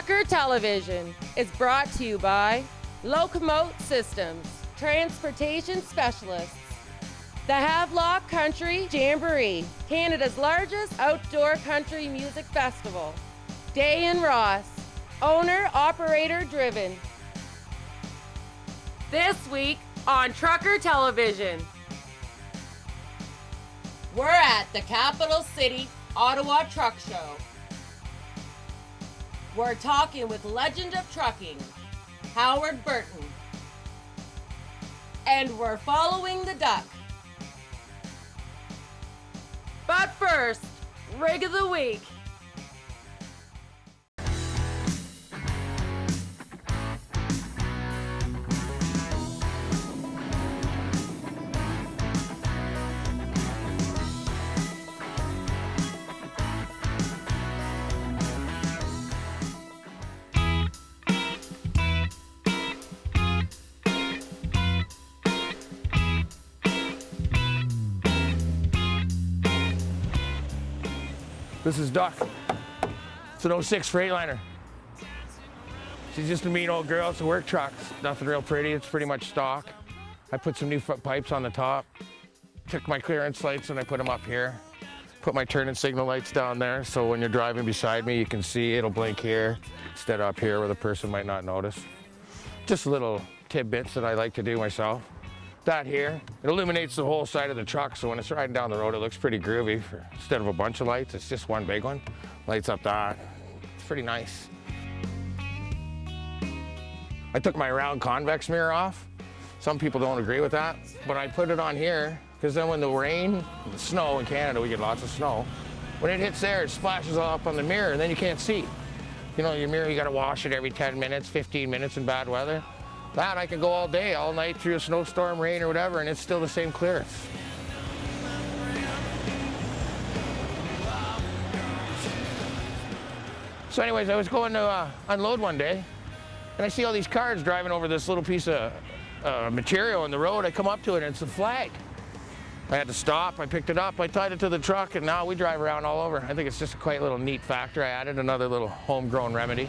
Trucker Television is brought to you by Locomote Systems, transportation specialists. The Havelock Country Jamboree, Canada's largest outdoor country music festival. Day and Ross, owner, operator driven. This week on Trucker Television, we're at the Capital City, Ottawa Truck Show. We're talking with legend of trucking, Howard Burton. And we're following the duck. But first, Rig of the Week. This is Duck. It's an 06 Freightliner. She's just a mean old girl. It's a work truck. It's nothing real pretty. It's pretty much stock. I put some new foot pipes on the top. Took my clearance lights and I put them up here. Put my turn and signal lights down there so when you're driving beside me you can see it'll blink here instead of up here where the person might not notice. Just little tidbits that I like to do myself. That here, it illuminates the whole side of the truck, so when it's riding down the road it looks pretty groovy. Instead of a bunch of lights, it's just one big one. Lights up that. It's pretty nice. I took my round convex mirror off. Some people don't agree with that, but I put it on here because then when the rain, the snow in Canada, we get lots of snow. When it hits there, it splashes all up on the mirror and then you can't see. You know, your mirror, you gotta wash it every 10 minutes, 15 minutes in bad weather. That I can go all day, all night through a snowstorm, rain or whatever, and it's still the same clearance. So anyways, I was going to unload one day, and I see all these cars driving over this little piece of material in the road. I come up to it, and it's a flag. I had to stop, I picked it up, I tied it to the truck, and now we drive around all over. I think it's just a quite little neat factor. I added another little homegrown remedy.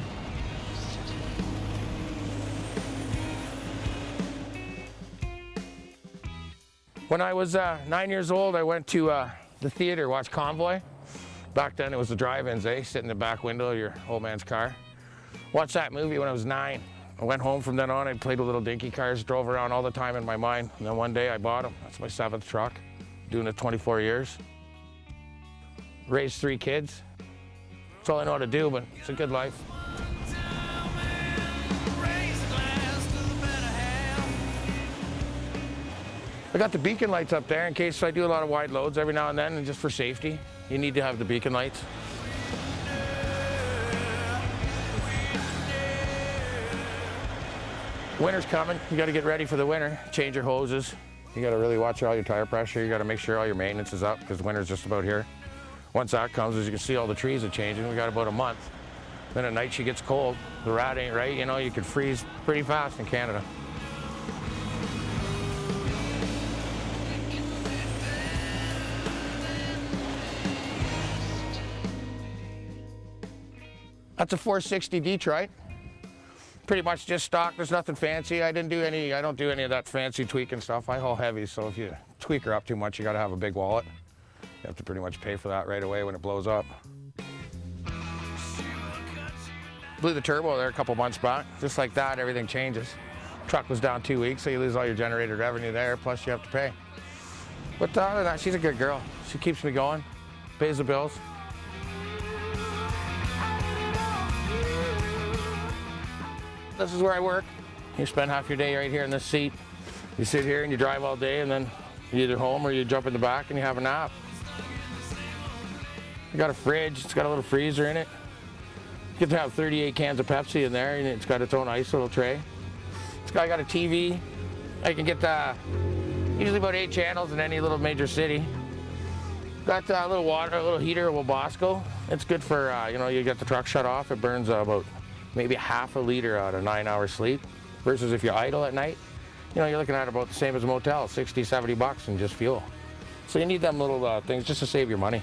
When I was 9 years old, I went to the theater, watched Convoy. Back then it was the drive-ins, sit in the back window of your old man's car. Watched that movie when I was 9. I went home from then on, I played with little dinky cars, drove around all the time in my mind. And then one day I bought them. That's my 7th truck, doing it 24 years. Raised 3 kids. That's all I know how to do, but it's a good life. I got the beacon lights up there in case I do a lot of wide loads every now and then, and just for safety, you need to have the beacon lights. Winter's coming, you gotta get ready for the winter, change your hoses. You gotta really watch all your tire pressure, you gotta make sure all your maintenance is up because winter's just about here. Once that comes, as you can see, all the trees are changing. We got about a month. Then at night she gets cold, the rat ain't right, you know, you could freeze pretty fast in Canada. That's a 460 Detroit. Pretty much just stock, there's nothing fancy. I don't do any of that fancy tweaking stuff. I haul heavy, so if you tweak her up too much, you gotta have a big wallet. You have to pretty much pay for that right away when it blows up. Blew the turbo there a couple months back. Just like that, everything changes. Truck was down 2 weeks, so you lose all your generated revenue there, plus you have to pay. But other than that, she's a good girl. She keeps me going, pays the bills. This is where I work. You spend half your day right here in this seat. You sit here and you drive all day and then you're either home or you jump in the back and you have a nap. I got a fridge, it's got a little freezer in it. You get to have 38 cans of Pepsi in there and it's got its own ice little tray. I got a TV. I can get usually about 8 channels in any little major city. Got a little water, a little heater, a little Bosco. It's good for, you get the truck shut off, it burns about maybe half a liter out of 9 hours sleep, versus if you idle at night, you're looking at about the same as a motel, 60, 70 bucks in just fuel. So you need them little things just to save your money.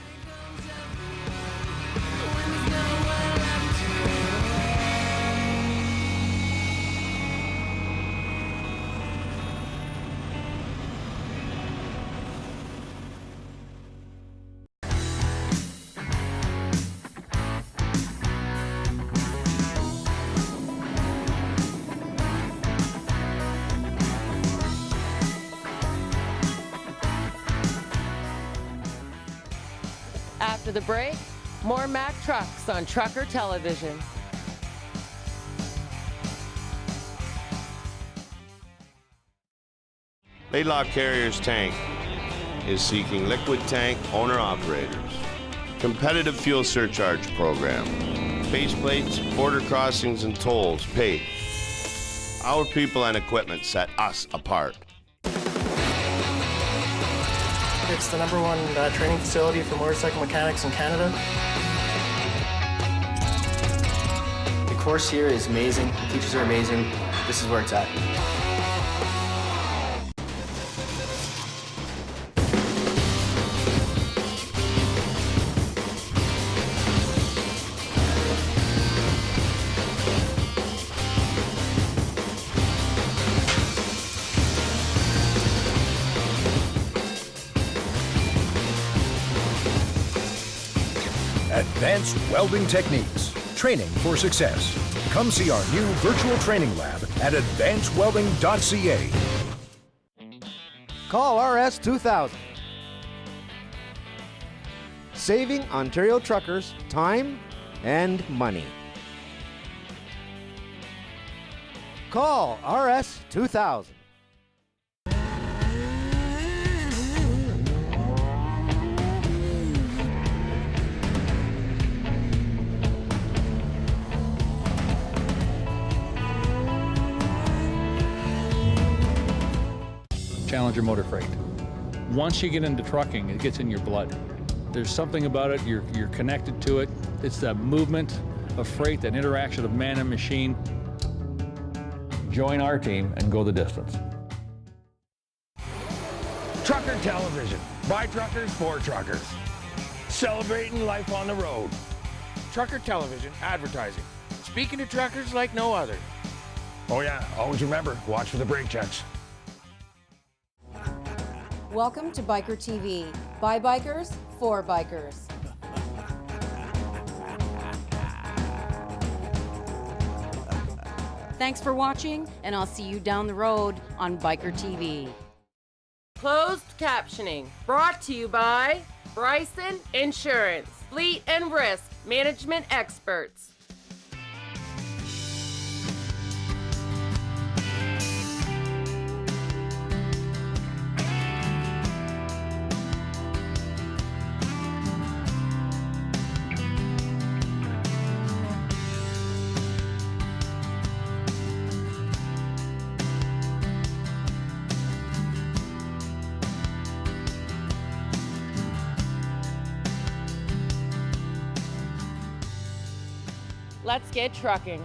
After the break, more Mack Trucks on Trucker Television. Laidlaw Carriers Tank is seeking liquid tank owner-operators. Competitive fuel surcharge program. Base plates, border crossings, and tolls paid. Our people and equipment set us apart. It's the #1 training facility for motorcycle mechanics in Canada. The course here is amazing. The teachers are amazing. This is where it's at. Advanced welding techniques, training for success. Come see our new virtual training lab at advancedwelding.ca. Call RS 2000. Saving Ontario truckers time and money. Call RS 2000. Challenger Motor Freight. Once you get into trucking, it gets in your blood. There's something about it, you're connected to it. It's that movement of freight, that interaction of man and machine. Join our team and go the distance. Trucker Television. By truckers, for truckers. Celebrating life on the road. Trucker Television advertising. Speaking to truckers like no other. Oh yeah, always remember, watch for the brake checks. Welcome to Biker TV. By bikers, for bikers. Thanks for watching, and I'll see you down the road on Biker TV. Closed captioning brought to you by Bryson Insurance, Fleet and Risk Management Experts. Let's get trucking.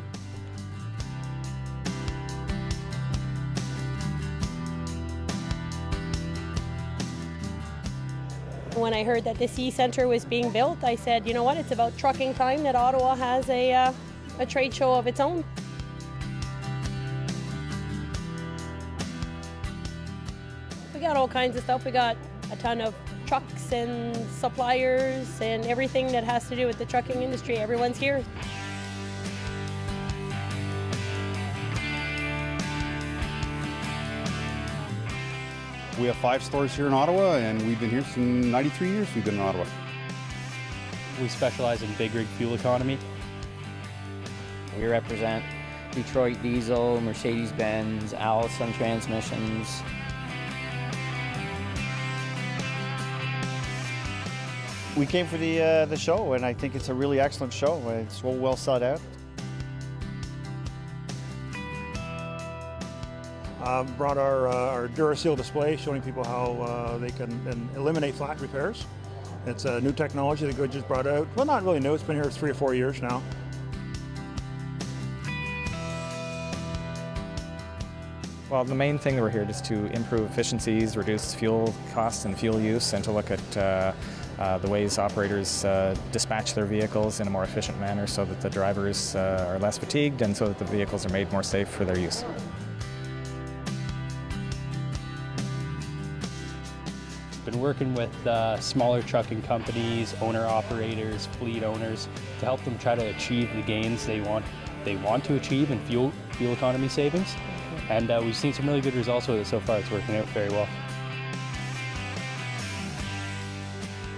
When I heard that the C-Centre was being built, I said, you know what, it's about trucking time that Ottawa has a trade show of its own. We got all kinds of stuff. We got a ton of trucks and suppliers and everything that has to do with the trucking industry. Everyone's here. We have 5 stores here in Ottawa, and we've been here for 93 years we've been in Ottawa. We specialize in big rig fuel economy. We represent Detroit Diesel, Mercedes-Benz, Allison Transmissions. We came for the show, and I think it's a really excellent show. It's so well thought out. Brought our DuraSeal display, showing people how they can eliminate flat repairs. It's a new technology that Good just brought out. Well, not really new. It's been here 3 or 4 years now. Well, the main thing that we're here is to improve efficiencies, reduce fuel costs and fuel use, and to look at the ways operators dispatch their vehicles in a more efficient manner so that the drivers are less fatigued and so that the vehicles are made more safe for their use. Been working with smaller trucking companies, owner-operators, fleet owners to help them try to achieve the gains they want to achieve in fuel economy savings. And we've seen some really good results with it so far. It's working out very well.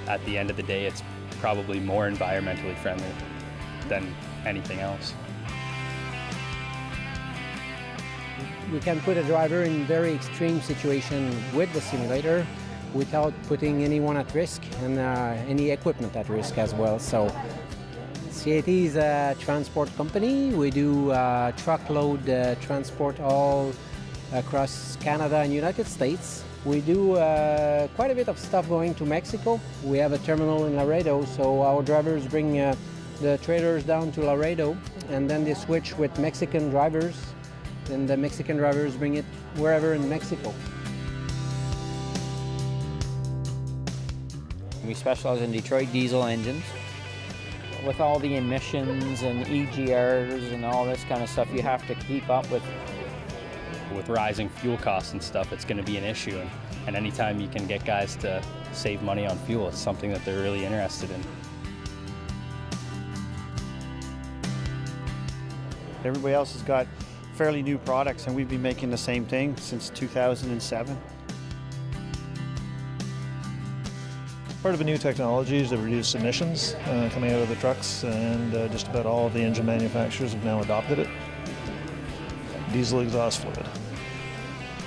At the end of the day, it's probably more environmentally friendly than anything else. We can put a driver in very extreme situation with the simulator without putting anyone at risk and any equipment at risk as well. So CAT is a transport company. We do truckload transport all across Canada and United States. We do quite a bit of stuff going to Mexico. We have a terminal in Laredo, so our drivers bring the trailers down to Laredo, and then they switch with Mexican drivers, and the Mexican drivers bring it wherever in Mexico. We specialize in Detroit diesel engines. With all the emissions and EGRs and all this kind of stuff, you have to keep up with. With rising fuel costs and stuff, it's going to be an issue. And anytime you can get guys to save money on fuel, it's something that they're really interested in. Everybody else has got fairly new products, and we've been making the same thing since 2007. Part of the new technologies that reduce emissions coming out of the trucks, and just about all of the engine manufacturers have now adopted it. Diesel exhaust fluid.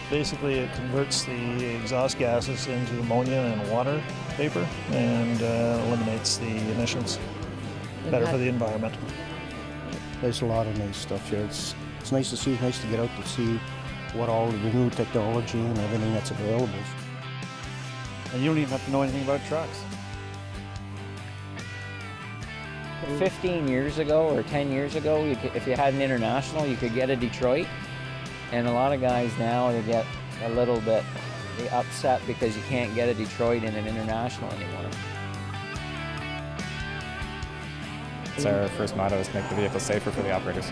Basically, it converts the exhaust gases into ammonia and water vapor and eliminates the emissions. Better for the environment. There's a lot of nice stuff here. It's nice to see. It's nice to get out to see what all the new technology and everything that's available. And you don't even have to know anything about trucks. 15 years ago or 10 years ago, if you had an international, you could get a Detroit. And a lot of guys now, they get a little bit upset because you can't get a Detroit in an international anymore. So our first motto is to make the vehicle safer for the operators.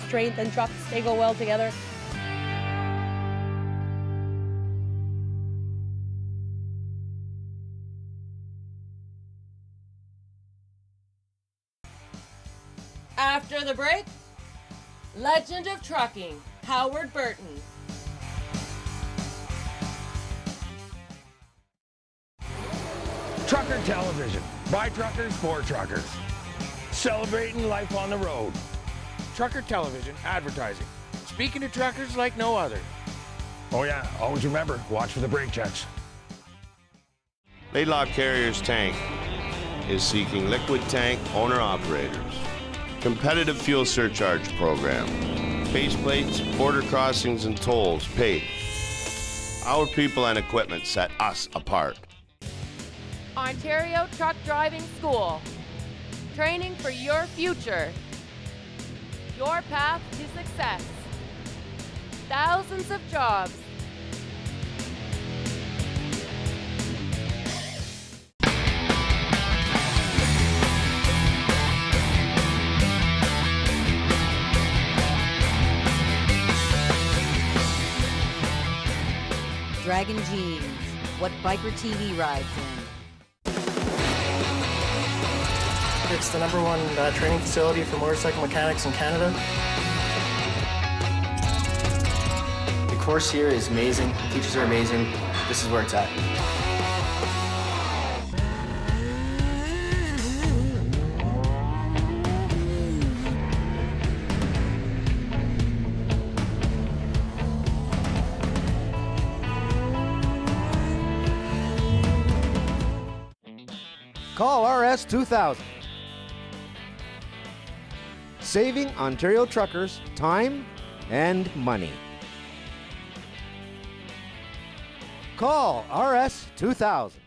Strength and trucks, they go well together. After the break, legend of trucking, Howard Burton. Trucker television, by truckers for truckers. Celebrating life on the road. Trucker television advertising. Speaking to truckers like no other. Oh yeah, always remember, watch for the brake checks. Laidlaw Carriers Tank is seeking liquid tank owner-operators. Competitive fuel surcharge program. Base plates, border crossings, and tolls paid. Our people and equipment set us apart. Ontario Truck Driving School. Training for your future. Your path to success. Thousands of jobs. Dragon Jeans, what Biker TV rides in. It's the #1 training facility for motorcycle mechanics in Canada. The course here is amazing. The teachers are amazing. This is where it's at. Call RS 2000. Saving Ontario truckers time and money. Call RS 2000.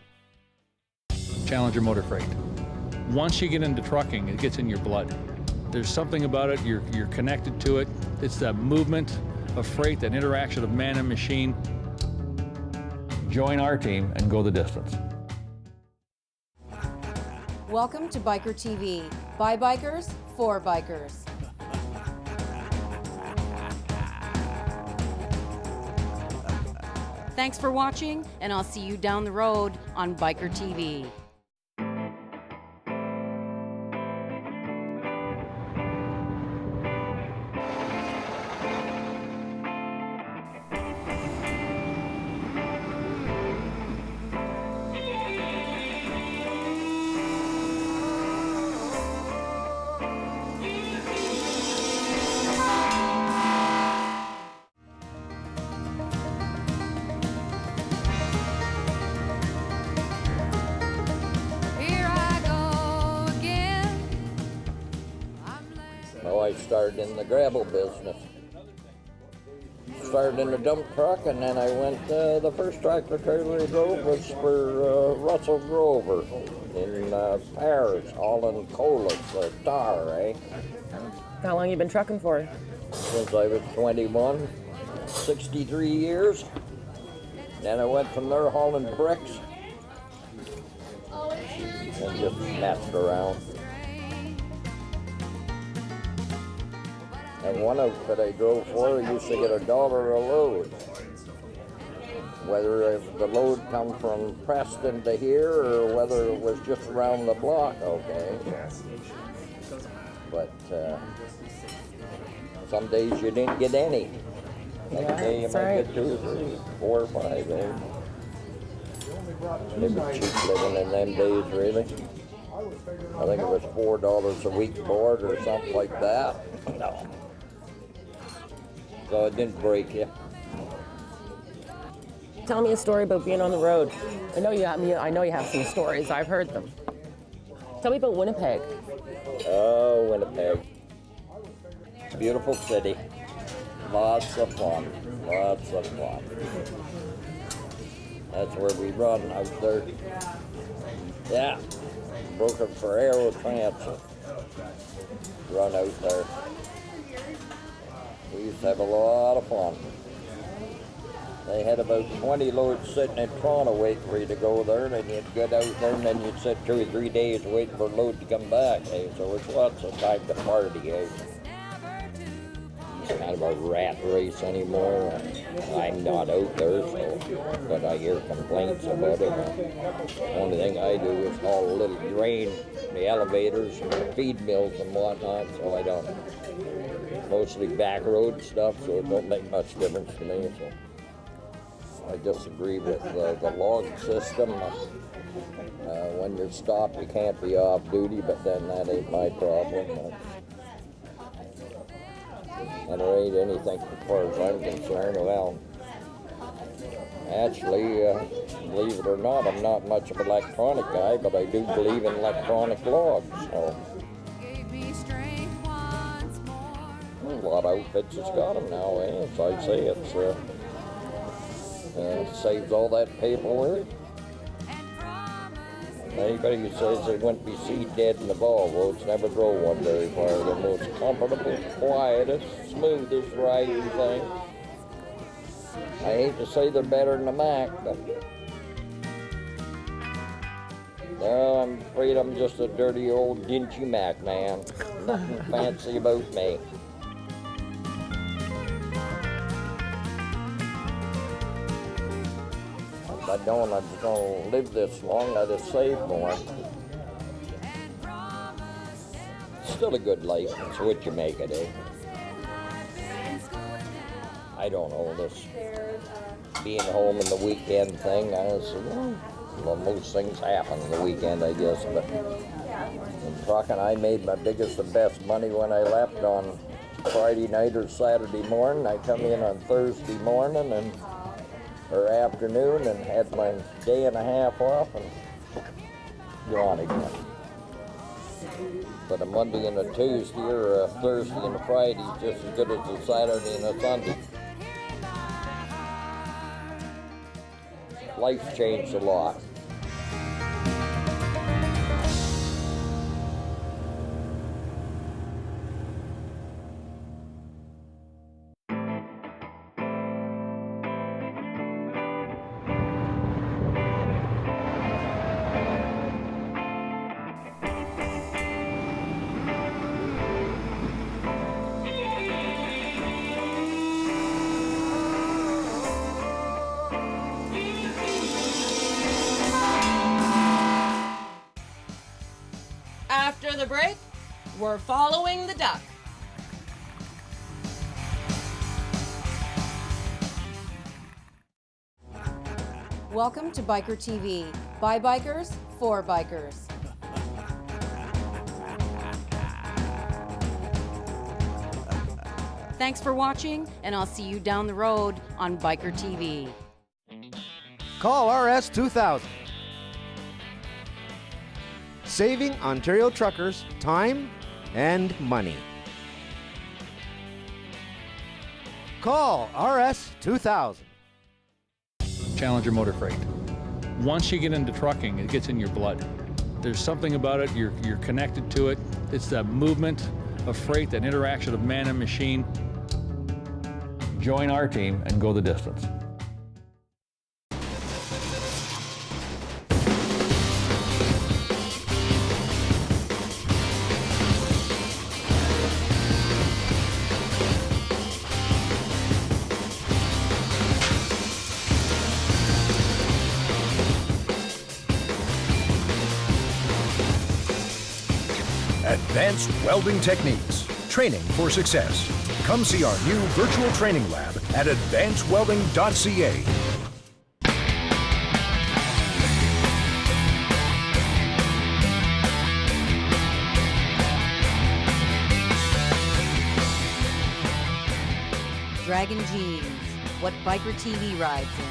Challenger Motor Freight. Once you get into trucking, it gets in your blood. There's something about it, you're connected to it. It's that movement of freight, that interaction of man and machine. Join our team and go the distance. Welcome to Biker TV, by bikers, for bikers. Thanks for watching, and I'll see you down the road on Biker TV. started in the gravel business. Started in a dump truck, and then I went, the first tractor trailer I drove was for Russell Grover in Paris, hauling colas, tar, eh? How long you been trucking for? Since I was 21, 63 years. Then I went from there hauling bricks and just messed around. And one outfit I drove for, I used to get $1 a load. Whether if the load come from Princeton to here or whether it was just around the block, okay. But some days you didn't get any. Like a day you might get 2 or 3, 4 or 5. Eh? It was cheap living in them days, really. I think it was $4 a week board or something like that. No. So it didn't break you. Tell me a story about being on the road. I know you have some stories. I've heard them. Tell me about Winnipeg. Oh, Winnipeg. Beautiful city. Lots of fun. Lots of fun. That's where we run out there. Yeah. Broken for Aero Transit. Run out there. We used to have a lot of fun. They had about 20 loads sitting in Toronto waiting for you to go there, and then you'd get out there, and then you'd sit 2 or 3 days waiting for a load to come back. Eh? So it's lots of time to party. Eh? It's kind of a rat race anymore. I'm not out there, so, but I hear complaints about it. The only thing I do is haul a little grain, the elevators, and the feed mills and whatnot, so I don't. Mostly back road stuff, so it don't make much difference to me. So. I disagree with the log system. When you're stopped, you can't be off duty, but then that ain't my problem. And there ain't anything as far as I'm concerned. Well, actually, believe it or not, I'm not much of an electronic guy, but I do believe in electronic logs. So. A lot of outfits has got them now, eh? As I say, it saves all that paperwork. Anybody who says they wouldn't be seed dead in the Volvo, it's never drove one very far. The most comfortable, quietest, smoothest riding thing. I hate to say they're better than the Mac, but no, I'm afraid I'm just a dirty old dingy Mac man. Nothing fancy about me. If I'd known I was going to live this long, I'd have saved more. Still a good life, it's what you make it, eh? I don't know, this being home in the weekend thing, honestly, well, most things happen in the weekend, I guess, but in trucking, I made my biggest and best money when I left on Friday night or Saturday morning. I come in on Thursday morning or afternoon and had my day and a half off and gone again. But a Monday and a Tuesday or a Thursday and a Friday is just as good as a Saturday and a Sunday. Life's changed a lot. After the break, we're following the duck. Welcome to Biker TV. By bikers, for bikers. Thanks for watching, and I'll see you down the road on Biker TV. Call RS 2000. Saving Ontario truckers time and money. Call RS 2000. Challenger Motor Freight. Once you get into trucking, it gets in your blood. There's something about it, you're connected to it. It's that movement of freight, that interaction of man and machine. Join our team and go the distance. Advanced welding techniques, training for success. Come see our new virtual training lab at advancedwelding.ca. Dragon Jeans, what Biker TV rides in.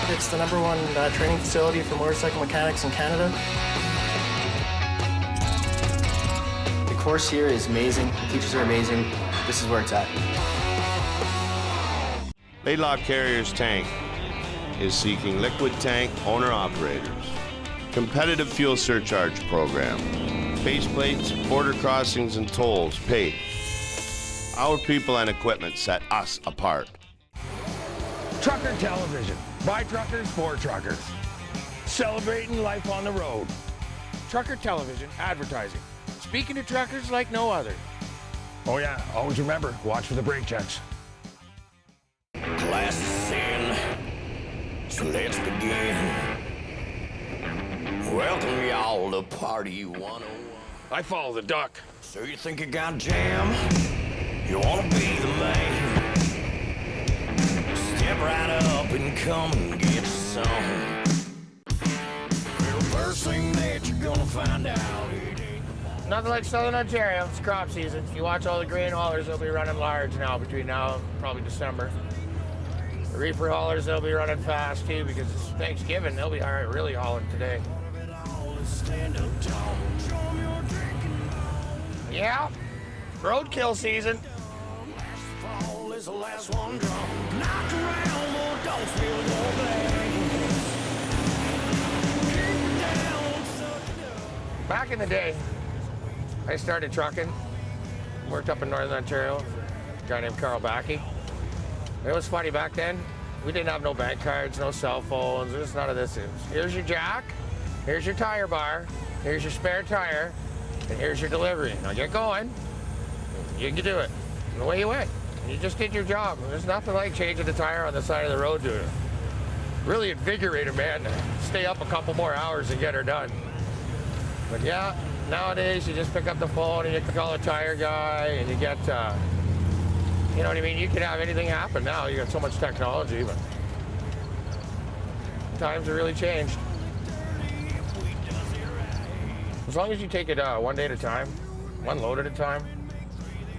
It's the #1 training facility for motorcycle mechanics in Canada. The course here is amazing. The teachers are amazing. This is where it's at. Laidlaw Carriers Tank is seeking liquid tank owner-operators. Competitive fuel surcharge program. Base plates, border crossings, and tolls paid. Our people and equipment set us apart. Trucker television. By truckers, for truckers. Celebrating life on the road. Trucker television advertising. Speaking to truckers like no other. Oh yeah, always remember, watch for the brake checks. Class is in, so let's begin. Welcome y'all to Party 101. I follow the duck. So you think you got jam? You wanna be the man? Step right up and come and get some. The first thing that you're gonna find out, it ain't Nothing like Southern Ontario. It's crop season. You watch all the grain haulers, they'll be running large now between now and probably December. The reefer haulers, they'll be running fast too because it's Thanksgiving. They'll be really hauling today. Yeah, roadkill season. Is the last one drunk. Knock around, more don't spill your glass. Keep it down, suck it up. Back in the day, I started trucking. Worked up in Northern Ontario. A guy named Carl Backey. It was funny back then. We didn't have no bank cards, no cell phones. There's none of this. Here's your jack. Here's your tire bar. Here's your spare tire. And here's your delivery. Now get going. You can do it. And away you went. You just did your job. There's nothing like changing the tire on the side of the road to really invigorate a man to stay up a couple more hours and get her done. But yeah, nowadays you just pick up the phone and you call a tire guy and you get, you know what I mean? You can have anything happen now. You got so much technology, but times have really changed. As long as you take it one day at a time, one load at a time,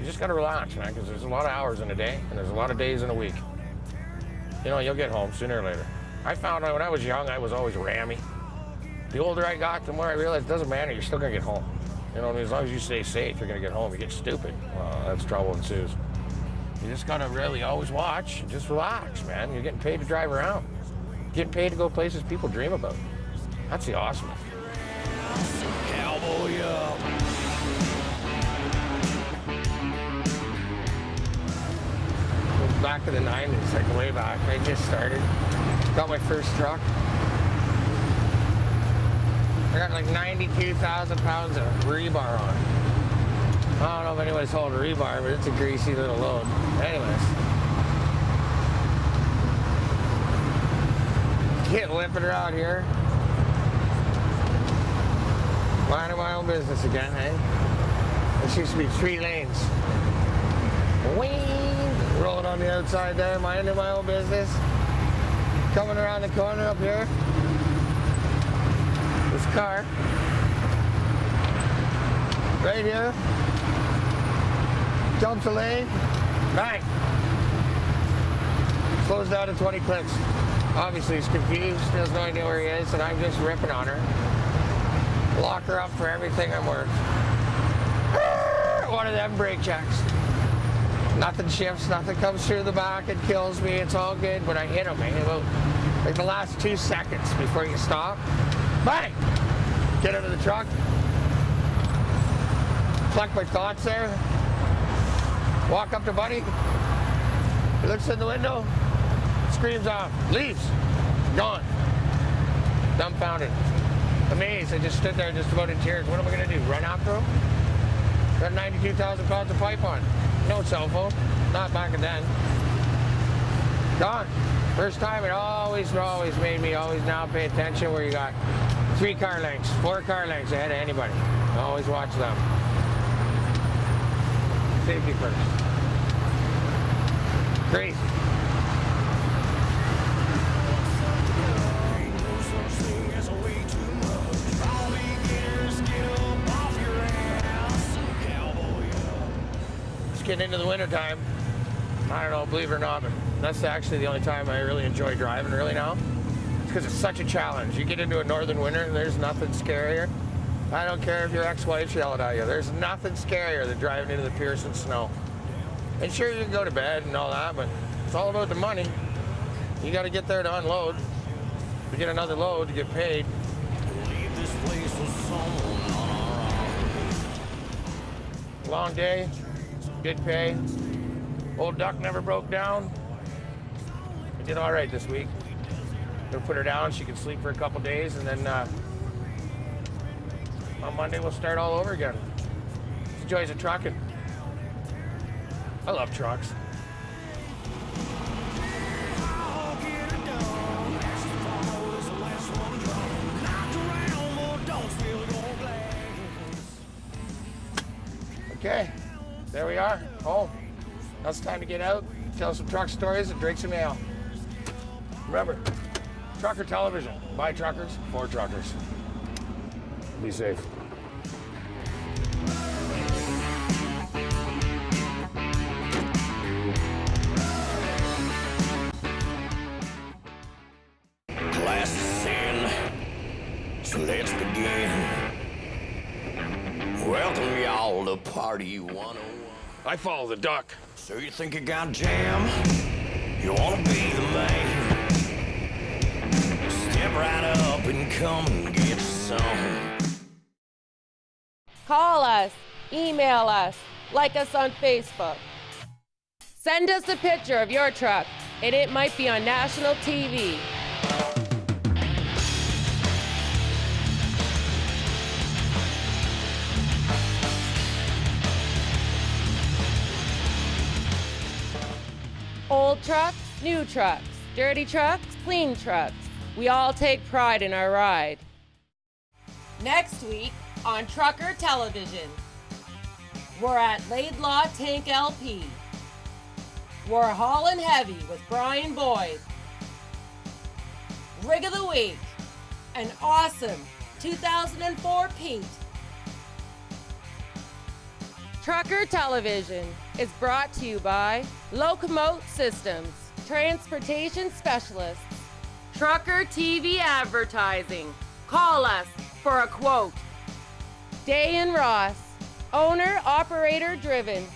you just gotta relax, man, because there's a lot of hours in a day and there's a lot of days in a week. You know, you'll get home sooner or later. I found out when I was young, I was always rammy. The older I got, the more I realized it doesn't matter, you're still gonna get home. You know what I mean? As long as you stay safe, you're gonna get home. You get stupid, that's trouble ensues. You just gotta really always watch and just relax, man. You're getting paid to drive around. You're getting paid to go places people dream about. That's the awesome. Cowboy up. Back in the 90s, like way back. I just started. Got my first truck. I got like 92,000 pounds of rebar on. I don't know if anybody's holding rebar, but it's a greasy little load. Anyways. Get limping around here. Minding my own business again, eh? This used to be 3 lanes. Whee! Rolling on the outside there, minding my own business. Coming around the corner up here. This car. Right here. Jumps a lane. Bang. Slows down to 20 clicks. Obviously he's confused, has no idea where he is, and I'm just ripping on her. Lock her up for everything I'm worth. One of them brake checks. Nothing shifts, nothing comes through the back and kills me. It's all good, but I hit him, about like the last 2 seconds before you stop. Bang! Get out of the truck. Collect my thoughts there. Walk up to Buddy. He looks in the window, screams off, leaves, gone. Dumbfounded. Amazed. I just stood there just about in tears. What am I going to do? Run after him? Got 92,000 pounds of pipe on. No cell phone. Not back then. Gone. First time, it always made me always now pay attention where you got 3 car lengths, 4 car lengths ahead of anybody. Always watch them. Safety first. Crazy. Getting into the winter time, I don't know, believe it or not, but that's actually the only time I really enjoy driving really now. It's because it's such a challenge. You get into a northern winter, there's nothing scarier. I don't care if your ex-wife's yelling at you. There's nothing scarier than driving into the Pearson snow. And sure, you can go to bed and all that, but it's all about the money. You got to get there to unload, to get another load, to get paid. Long day. Good pay. Old duck never broke down. I did all right this week. Gonna put her down. She can sleep for a couple days, and then on Monday we'll start all over again. It's the joys of trucking. I love trucks. Okay. There we are. Oh, now it's time to get out, tell some truck stories, and drink some ale. Remember, trucker television. By truckers, for truckers. Be safe. Class is in, so let's begin. Welcome y'all to Party 101. I follow the duck. So you think you got jam? You wanna be the man? Step right up and come and get some. Call us, email us, like us on Facebook. Send us a picture of your truck, and it might be on national TV. Old trucks, new trucks, dirty trucks, clean trucks. We all take pride in our ride. Next week on Trucker Television, we're at Laidlaw Tank LP. We're hauling heavy with Brian Boyd. Rig of the Week, an awesome 2004 Pete. Trucker Television is brought to you by Locomote Systems, Transportation Specialists, Trucker TV Advertising. Call us for a quote. Day and Ross, owner, operator driven.